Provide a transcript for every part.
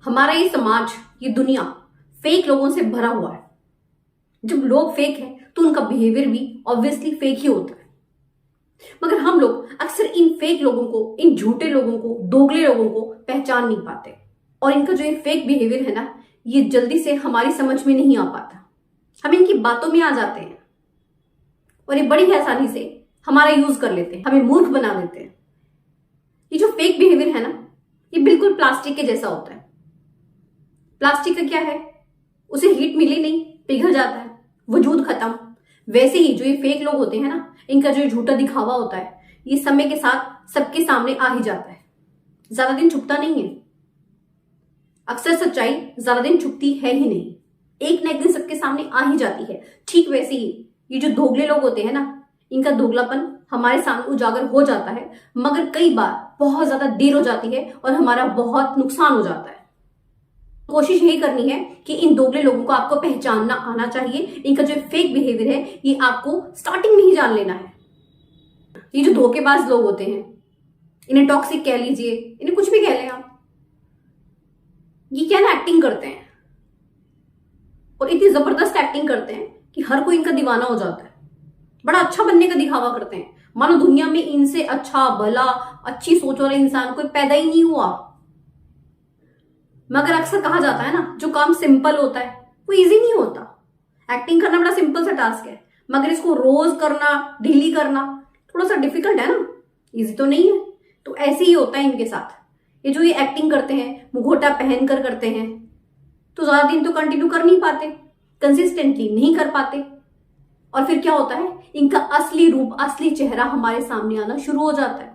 हमारा ये समाज, ये दुनिया फेक लोगों से भरा हुआ है। जब लोग फेक हैं तो उनका बिहेवियर भी ऑब्वियसली फेक ही होता है। मगर हम लोग अक्सर इन फेक लोगों को, इन झूठे लोगों को, दोगले लोगों को पहचान नहीं पाते और इनका जो ये फेक बिहेवियर है ना, ये जल्दी से हमारी समझ में नहीं आ पाता। हम इनकी बातों में आ जाते हैं और ये बड़ी आसानी से हमारा यूज कर लेते हैं, हमें मूर्ख बना देते हैं। ये जो फेक बिहेवियर है ना, ये बिल्कुल प्लास्टिक के जैसा होता है। प्लास्टिक का क्या है, उसे हीट मिली नहीं, पिघल जाता है, वजूद खत्म। वैसे ही जो ये फेक लोग होते हैं ना, इनका जो झूठा दिखावा होता है, ये समय के साथ सबके सामने आ ही जाता है, ज्यादा दिन छुपता नहीं है। अक्सर सच्चाई ज्यादा दिन छुपती है ही नहीं, एक न एक दिन सबके सामने आ ही जाती है। ठीक वैसे ही ये जो दोगले लोग होते हैं ना, इनका दोगलापन हमारे सामने उजागर हो जाता है, मगर कई बार बहुत ज्यादा देर हो जाती है और हमारा बहुत नुकसान हो जाता है। कोशिश यही करनी है कि इन दोगले लोगों को आपको पहचानना आना चाहिए। इनका जो फेक बिहेवियर है ये आपको स्टार्टिंग में ही जान लेना है। ये जो धोखेबाज लोग होते हैं, इन्हें टॉक्सिक कह लीजिए, इन्हें कुछ भी कह लें आप, ये क्या ना एक्टिंग करते हैं और इतनी जबरदस्त एक्टिंग करते हैं कि हर कोई इनका दीवाना हो जाता है। बड़ा अच्छा बनने का दिखावा करते हैं, मानो दुनिया में इनसे अच्छा, भला, अच्छी सोच वाला इंसान कोई पैदा ही नहीं हुआ। मगर अक्सर कहा जाता है ना, जो काम सिंपल होता है वो इजी नहीं होता। एक्टिंग करना बड़ा सिंपल सा टास्क है, मगर इसको रोज करना, डेली करना थोड़ा सा डिफिकल्ट है ना, इजी तो नहीं है। तो ऐसे ही होता है इनके साथ। ये जो ये एक्टिंग करते हैं, मुखौटा पहन कर करते हैं, तो ज्यादा दिन तो कंटिन्यू कर नहीं पाते, कंसिस्टेंटली नहीं कर पाते, और फिर क्या होता है, इनका असली रूप, असली चेहरा हमारे सामने आना शुरू हो जाता है।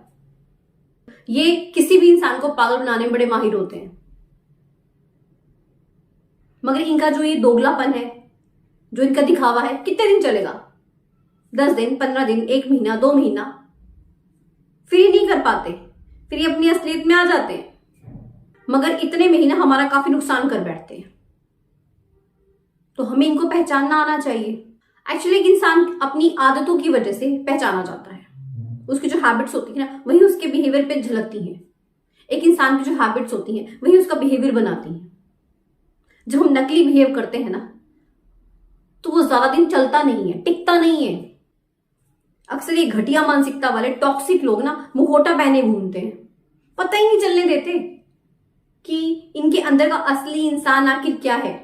ये किसी भी इंसान को पागल बनाने में बड़े माहिर होते हैं। मगर इनका जो ये दोगलापन है, जो इनका दिखावा है, कितने दिन चलेगा? 10 दिन, 15 दिन, 1 महीना, 2 महीना, फिर ये नहीं कर पाते, फिर ये अपनी असलियत में आ जाते हैं। मगर इतने में ही ना हमारा काफी नुकसान कर बैठते हैं। तो हमें इनको पहचानना आना चाहिए। एक्चुअली एक इंसान अपनी आदतों की वजह से पहचाना जाता है। उसकी जो हैबिट्स होती है ना, वही उसके बिहेवियर पे झलकती हैं। एक इंसान की जो हैबिट्स होती हैं वही उसका बिहेवियर बनाती हैं। जब हम नकली बिहेव करते हैं ना, तो वो ज्यादा दिन चलता नहीं है, टिकता नहीं है। अक्सर ये घटिया मानसिकता वाले टॉक्सिक लोग ना मुखौटा पहने घूमते हैं, पता ही नहीं चलने देते कि इनके अंदर का असली इंसान आखिर क्या है,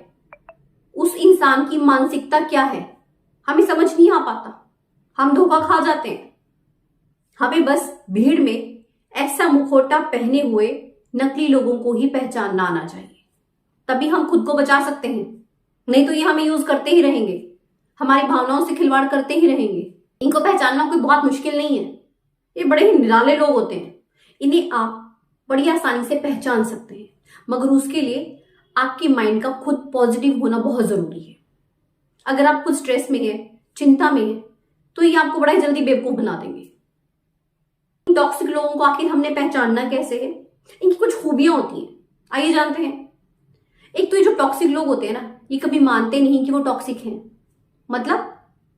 उस इंसान की मानसिकता क्या है, हमें समझ नहीं आ पाता। हम धोखा खा जाते हैं। हमें बस भीड़ में ऐसा मुखौटा पहने हुए नकली लोगों को ही पहचानना आना चाहिए, तभी हम खुद को बचा सकते हैं। नहीं तो ये हमें यूज करते ही रहेंगे, हमारी भावनाओं से खिलवाड़ करते ही रहेंगे। इनको पहचानना कोई बहुत मुश्किल नहीं है। ये बड़े ही निराले लोग होते हैं, इन्हें आप बड़ी आसानी से पहचान सकते हैं। मगर उसके लिए आपकी माइंड का खुद पॉजिटिव होना बहुत जरूरी है। अगर आप खुद स्ट्रेस में है, चिंता में है, तो ये आपको बड़ा ही जल्दी बेवकूफ बना देंगे। इन टॉक्सिक लोगों को आखिर हमने पहचानना कैसे है? इनकी कुछ खूबियां होती हैं, आइए जानते हैं। एक तो ये जो टॉक्सिक लोग होते हैं ना, ये कभी मानते नहीं कि वो टॉक्सिक हैं। मतलब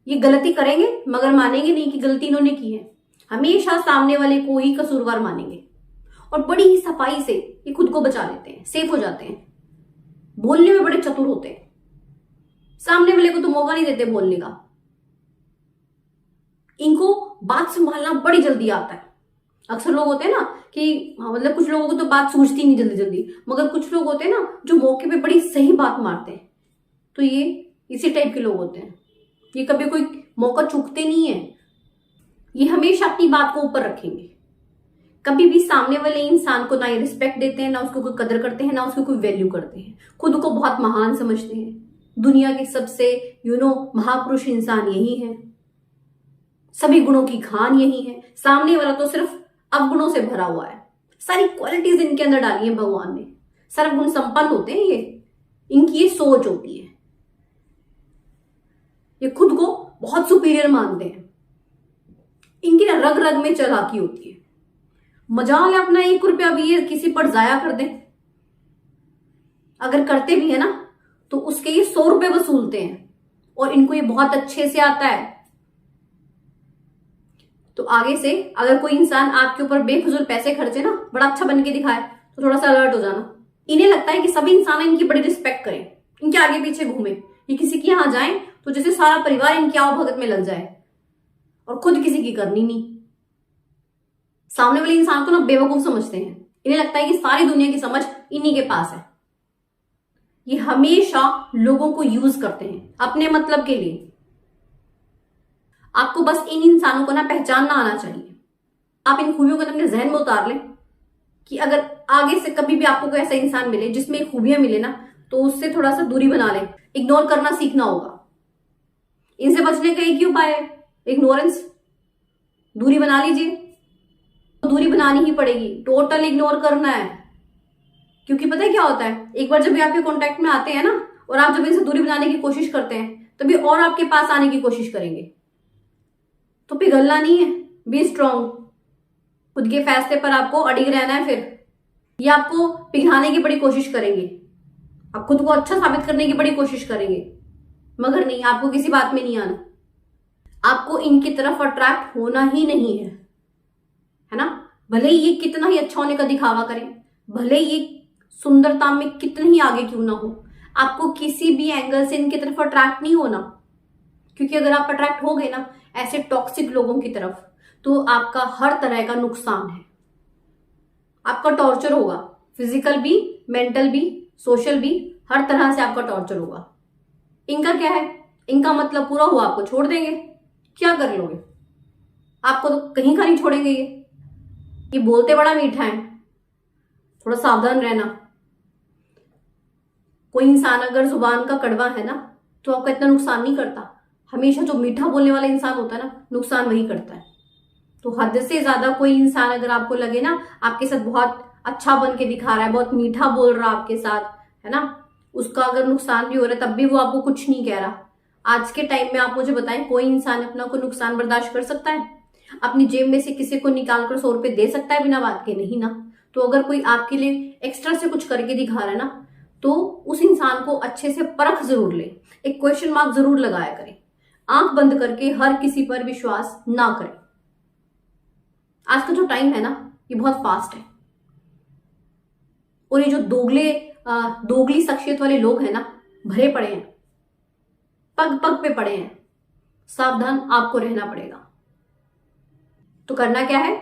ये गलती करेंगे मगर मानेंगे नहीं कि गलती इन्होंने की है, हमेशा सामने वाले को ही कसूरवार मानेंगे। और बड़ी ही सफाई से ये खुद को बचा लेते हैं, सेफ हो जाते हैं। बोलने में बड़े चतुर होते हैं, सामने वाले को तो मौका नहीं देते बोलने का। इनको बात संभालना बड़ी जल्दी आता है। अक्सर लोग होते हैं ना कि मतलब कुछ लोगों को तो बात सूझती नहीं जल्दी जल्दी, मगर कुछ लोग होते हैं ना जो मौके पे बड़ी सही बात मारते हैं। तो ये इसी टाइप के लोग होते हैं। ये कभी कोई मौका चूकते नहीं है। ये हमेशा अपनी बात को ऊपर रखेंगे, कभी भी सामने वाले इंसान को ना ये रिस्पेक्ट देते हैं, ना उसको कोई कदर करते हैं, ना उसको कोई वैल्यू करते हैं। खुद को बहुत महान समझते हैं। दुनिया के सबसे महापुरुष इंसान यही है, सभी गुणों की खान यही है। सामने वाला तो सिर्फ अवगुणों से भरा हुआ है। सारी क्वालिटीज इनके अंदर डाली है भगवान ने, सर्वगुण संपन्न होते हैं ये। इनकी ये सोच होती है, ये खुद को बहुत सुपीरियर मानते हैं। इनकी ना रग रग में चालाकी होती है। मजाल है अपना 1 रुपया भी ये किसी पर जाया कर दें। अगर करते भी है ना, तो उसके ये 100 रुपए वसूलते हैं, और इनको ये बहुत अच्छे से आता है। तो आगे से अगर कोई इंसान आपके ऊपर बेफजूल पैसे खर्चे ना, बड़ा अच्छा बन के दिखाए, तो थोड़ा सा अलर्ट हो जाना। इन्हें लगता है कि सभी इंसान इनकी बड़ी रिस्पेक्ट करें, इनके आगे पीछे घूमे, ये किसी के यहां जाएं तो जैसे सारा परिवार इनके आवभगत में लग जाए और खुद किसी की करनी नहीं। सामने वाले इंसान को ना बेवकूफ समझते हैं, इन्हें लगता है कि सारी दुनिया की समझ इन्हीं के पास है। ये हमेशा लोगों को यूज करते हैं अपने मतलब के लिए। आपको बस इन इंसानों को ना पहचानना आना चाहिए। आप इन खूबियों को अपने जहन में उतार लें कि अगर आगे से कभी भी आपको कोई ऐसा इंसान मिले जिसमें खूबियां मिले ना, तो उससे थोड़ा सा दूरी बना लें। इग्नोर करना सीखना होगा। इनसे बचने का एक ही उपाय है, इग्नोरेंस। दूरी बना लीजिए, तो दूरी बनानी ही पड़ेगी, टोटल इग्नोर करना है। क्योंकि पता है क्या होता है, एक बार जब भी आपके कांटेक्ट में आते हैं ना और आप जब इनसे दूरी बनाने की कोशिश करते हैं, तभी और आपके पास आने की कोशिश करेंगे। तो पिघलना नहीं है, बी स्ट्रांग। खुद के फैसले पर आपको अडिग रहना है। फिर ये आपको पिघलाने की बड़ी कोशिश करेंगे, आप खुद को अच्छा साबित करने की बड़ी कोशिश करेंगे, मगर नहीं, आपको किसी बात में नहीं आना। आपको इनकी तरफ अट्रैक्ट होना ही नहीं है ना। भले ही ये कितना ही अच्छा होने का दिखावा करें, भले ही ये सुंदरता में कितने ही आगे क्यों ना हो, आपको किसी भी एंगल से इनकी तरफ अट्रैक्ट नहीं होना। क्योंकि अगर आप अट्रैक्ट हो गए ना ऐसे टॉक्सिक लोगों की तरफ, तो आपका हर तरह का नुकसान है। आपका टॉर्चर होगा, फिजिकल भी, मेंटल भी, सोशल भी, हर तरह से आपका टॉर्चर होगा। इनका क्या है, इनका मतलब पूरा हुआ, आपको छोड़ देंगे। क्या कर लोगे, आपको तो कहीं का नहीं छोड़ेंगे। ये बोलते बड़ा मीठा है, थोड़ा सावधान रहना। कोई इंसान अगर जुबान का कड़वा है ना, तो आपका इतना नुकसान नहीं करता। हमेशा जो मीठा बोलने वाला इंसान होता है ना, नुकसान वही करता है। तो हद से ज्यादा कोई इंसान अगर आपको लगे ना आपके साथ बहुत अच्छा बन के दिखा रहा है, बहुत मीठा बोल रहा है आपके साथ, है ना, उसका अगर नुकसान भी हो रहा है तब भी वो आपको कुछ नहीं कह रहा। आज के टाइम में आप मुझे बताएं, कोई इंसान अपना कोई नुकसान बर्दाश्त कर सकता है? अपनी जेब में से किसी को निकाल कर 100 रुपए दे सकता है बिना बात के? नहीं ना। तो अगर कोई आपके लिए एक्स्ट्रा से कुछ करके दिखा रहा है ना, तो उस इंसान को अच्छे से परख जरूर ले, एक क्वेश्चन मार्क जरूर लगाया करें। आंख बंद करके हर किसी पर विश्वास ना करें। आज का जो टाइम है ना, ये बहुत फास्ट है, और ये जो दोगली शख्सियत वाले लोग हैं ना, भरे पड़े हैं, पग पग पे पड़े हैं। सावधान आपको रहना पड़ेगा। तो करना क्या है,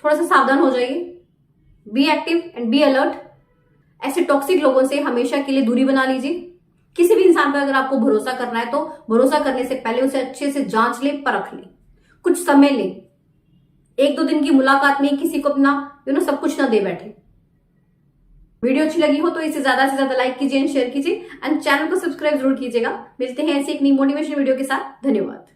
थोड़ा सा सावधान हो जाइए, be active and be alert. ऐसे टॉक्सिक लोगों से हमेशा के लिए दूरी बना लीजिए। किसी भी इंसान पर अगर आपको भरोसा करना है, तो भरोसा करने से पहले उसे अच्छे से जांच ले, परख ले, कुछ समय ले। 1-2 दिन की मुलाकात में किसी को अपना सब कुछ ना दे बैठे। वीडियो अच्छी लगी हो तो इसे ज्यादा से ज्यादा लाइक कीजिए एंड शेयर कीजिए, एंड चैनल को सब्सक्राइब जरूर कीजिएगा। मिलते हैं ऐसे एक नई मोटिवेशन वीडियो के साथ। धन्यवाद।